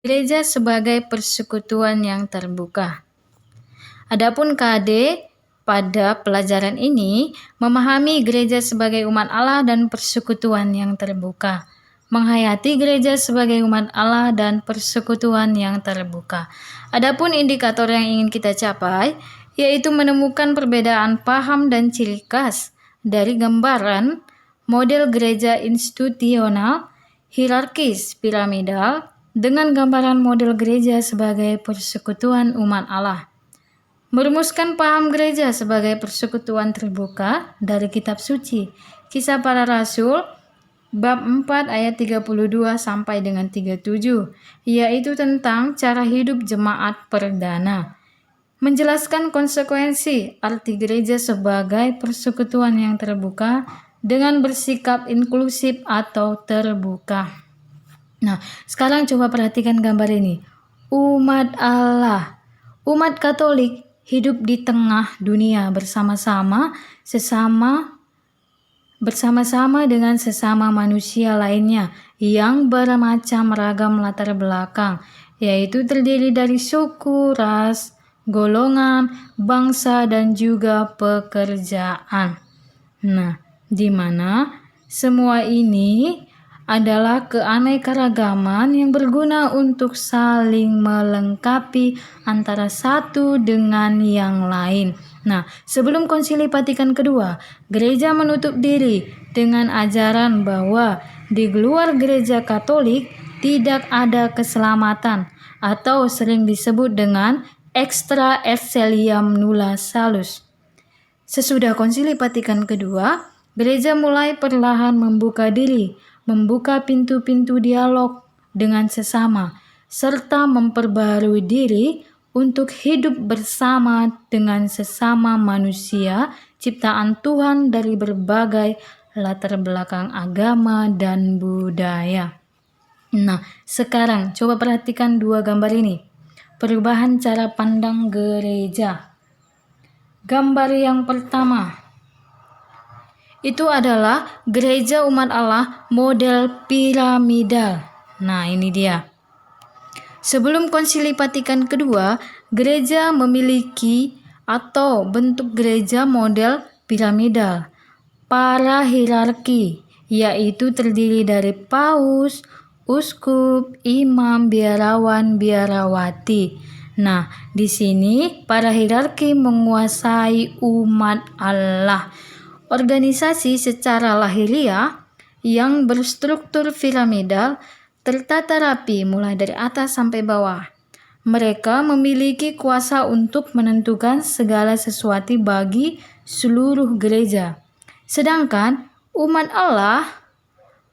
Gereja sebagai persekutuan yang terbuka. Adapun KD pada pelajaran ini memahami gereja sebagai umat Allah dan persekutuan yang terbuka. Menghayati gereja sebagai umat Allah dan persekutuan yang terbuka. Adapun indikator yang ingin kita capai yaitu menemukan perbedaan paham dan ciri khas dari gambaran model gereja institusional, hierarkis, piramidal, dengan gambaran model gereja sebagai persekutuan umat Allah. Merumuskan paham gereja sebagai persekutuan terbuka dari kitab suci. Kisah Para Rasul bab 4 ayat 32 sampai dengan 37, yaitu tentang cara hidup jemaat perdana. Menjelaskan konsekuensi arti gereja sebagai persekutuan yang terbuka dengan bersikap inklusif atau terbuka. Nah, sekarang coba perhatikan gambar ini. Umat Allah, umat Katolik hidup di tengah dunia bersama-sama dengan sesama manusia lainnya yang bermacam ragam latar belakang, yaitu terdiri dari suku, ras, golongan, bangsa, dan juga pekerjaan. Nah, di mana semua ini adalah keanekaragaman yang berguna untuk saling melengkapi antara satu dengan yang lain. Nah, sebelum Konsili Vatikan kedua, gereja menutup diri dengan ajaran bahwa di luar gereja Katolik tidak ada keselamatan atau sering disebut dengan extra evangelium nulla salus. Sesudah Konsili Vatikan kedua, gereja mulai perlahan membuka diri, membuka pintu-pintu dialog dengan sesama, serta memperbarui diri untuk hidup bersama dengan sesama manusia ciptaan Tuhan dari berbagai latar belakang agama dan budaya. Nah, sekarang coba perhatikan dua gambar ini. Perubahan cara pandang gereja. Gambar yang pertama itu adalah gereja umat Allah model piramidal. Nah, ini dia. Sebelum Konsili Vatikan kedua, gereja memiliki atau bentuk gereja model piramidal. Para hierarki, yaitu terdiri dari paus, uskup, imam, biarawan, biarawati. Nah, di sini para hierarki menguasai umat Allah. Organisasi secara lahiriah yang berstruktur piramidal tertata rapi mulai dari atas sampai bawah. Mereka memiliki kuasa untuk menentukan segala sesuatu bagi seluruh gereja. Sedangkan umat Allah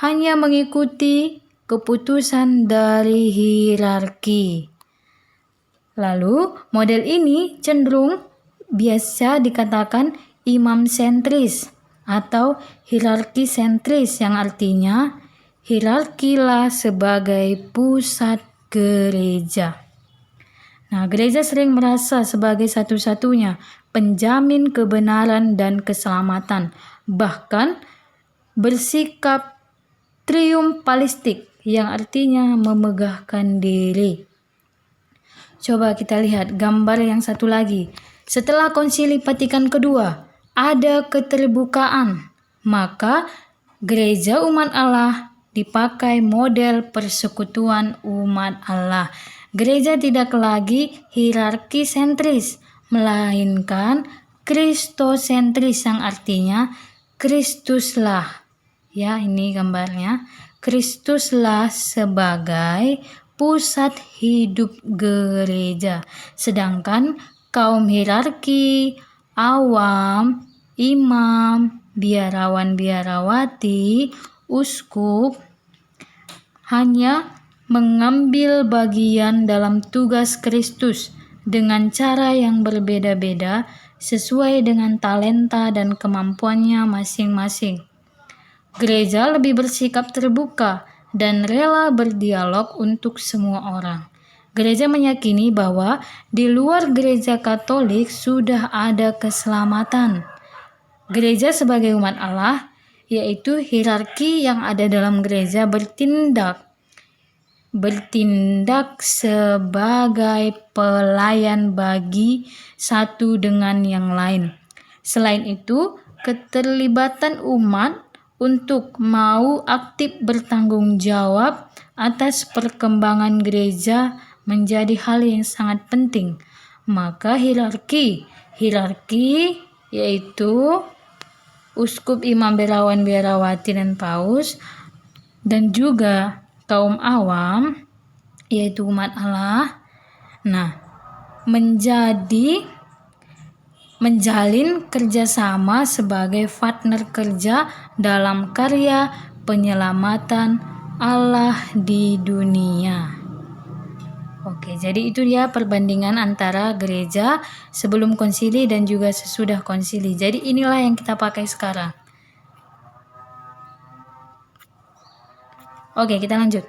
hanya mengikuti keputusan dari hierarki. Lalu, model ini cenderung biasa dikatakan imam sentris atau hierarki sentris yang artinya hierarkilah sebagai pusat gereja. Nah, gereja sering merasa sebagai satu-satunya penjamin kebenaran dan keselamatan, bahkan bersikap triumfalistik yang artinya memegahkan diri. Coba kita lihat gambar yang satu lagi. Setelah Konsili Vatikan kedua, ada keterbukaan, maka gereja umat Allah dipakai model persekutuan umat Allah. Gereja tidak lagi hierarki sentris, melainkan kristosentris yang artinya Kristuslah. Ya, ini gambarnya. Kristuslah sebagai pusat hidup gereja. Sedangkan kaum hierarki, awam, imam, biarawan-biarawati, uskup hanya mengambil bagian dalam tugas Kristus dengan cara yang berbeda-beda sesuai dengan talenta dan kemampuannya masing-masing. Gereja lebih bersikap terbuka dan rela berdialog untuk semua orang. Gereja meyakini bahwa di luar gereja Katolik sudah ada keselamatan. Gereja sebagai umat Allah, yaitu hierarki yang ada dalam gereja bertindak sebagai pelayan bagi satu dengan yang lain. Selain itu, keterlibatan umat untuk mau aktif bertanggung jawab atas perkembangan gereja menjadi hal yang sangat penting. Maka hierarki yaitu uskup, imam, biarawan, biarawati, dan paus, dan juga kaum awam yaitu umat Allah. Nah, menjalin kerjasama sebagai partner kerja dalam karya penyelamatan Allah di dunia. Oke, jadi itu dia perbandingan antara gereja sebelum konsili dan juga sesudah konsili. Jadi inilah yang kita pakai sekarang. Oke, kita lanjut.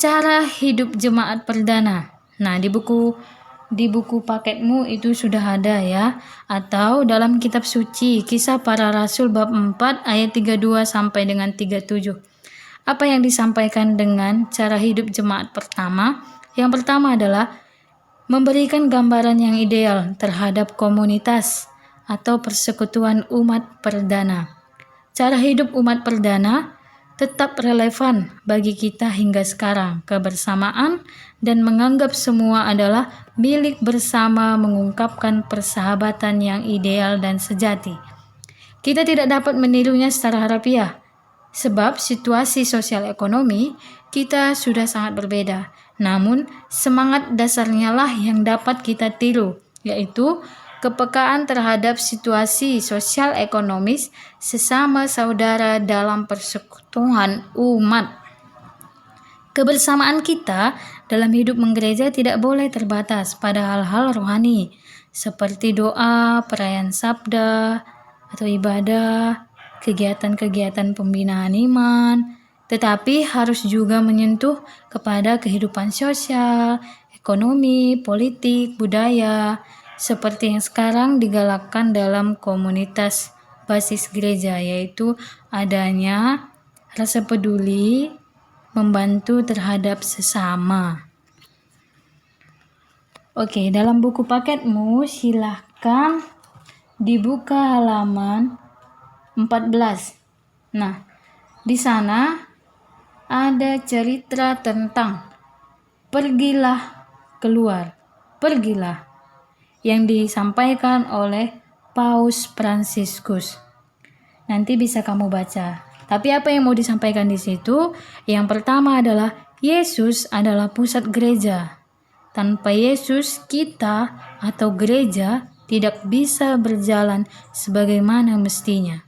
Cara hidup jemaat perdana. Nah, di buku paketmu itu sudah ada ya, atau dalam kitab suci Kisah Para Rasul bab 4 ayat 32 sampai dengan 37. Apa yang disampaikan dengan cara hidup jemaat pertama? Yang pertama adalah memberikan gambaran yang ideal terhadap komunitas atau persekutuan umat perdana. Cara hidup umat perdana tetap relevan bagi kita hingga sekarang. Kebersamaan dan menganggap semua adalah milik bersama mengungkapkan persahabatan yang ideal dan sejati. Kita tidak dapat menirunya secara harfiah, sebab situasi sosial ekonomi kita sudah sangat berbeda. Namun, semangat dasarnya lah yang dapat kita tiru, yaitu kepekaan terhadap situasi sosial ekonomis sesama saudara dalam persekutuan umat. Kebersamaan kita dalam hidup menggereja tidak boleh terbatas pada hal-hal rohani, seperti doa, perayaan sabda, atau ibadah, kegiatan-kegiatan pembinaan iman, tetapi harus juga menyentuh kepada kehidupan sosial, ekonomi, politik, budaya, seperti yang sekarang digalakkan dalam komunitas basis gereja, yaitu adanya rasa peduli, membantu terhadap sesama. Oke, dalam buku paketmu silahkan dibuka halaman 14. Nah, di sana ada cerita tentang pergilah keluar, pergilah, yang disampaikan oleh Paus Fransiskus. Nanti bisa kamu baca. Tapi apa yang mau disampaikan di situ? Yang pertama adalah Yesus adalah pusat gereja. Tanpa Yesus, kita atau gereja tidak bisa berjalan sebagaimana mestinya.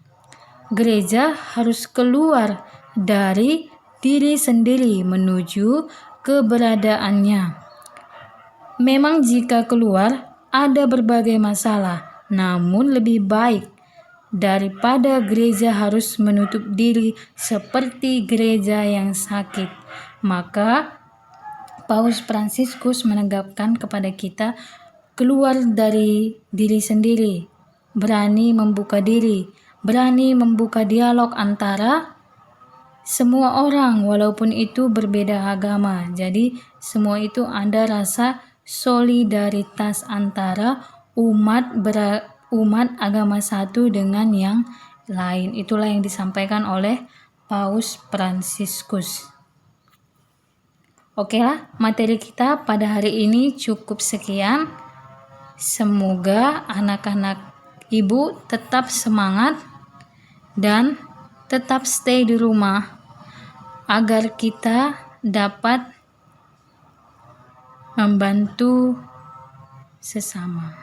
Gereja harus keluar dari diri sendiri menuju keberadaannya. Memang jika keluar ada berbagai masalah, namun lebih baik daripada gereja harus menutup diri seperti gereja yang sakit. Maka Paus Fransiskus menegakkan kepada kita keluar dari diri sendiri, berani membuka diri, berani membuka dialog antara semua orang walaupun itu berbeda agama. Jadi semua itu ada rasa solidaritas antara umat agama satu dengan yang lain. Itulah yang disampaikan oleh Paus Fransiskus. Oke lah, materi kita pada hari ini cukup sekian. Semoga anak-anak ibu tetap semangat dan tetap stay di rumah agar kita dapat membantu sesama.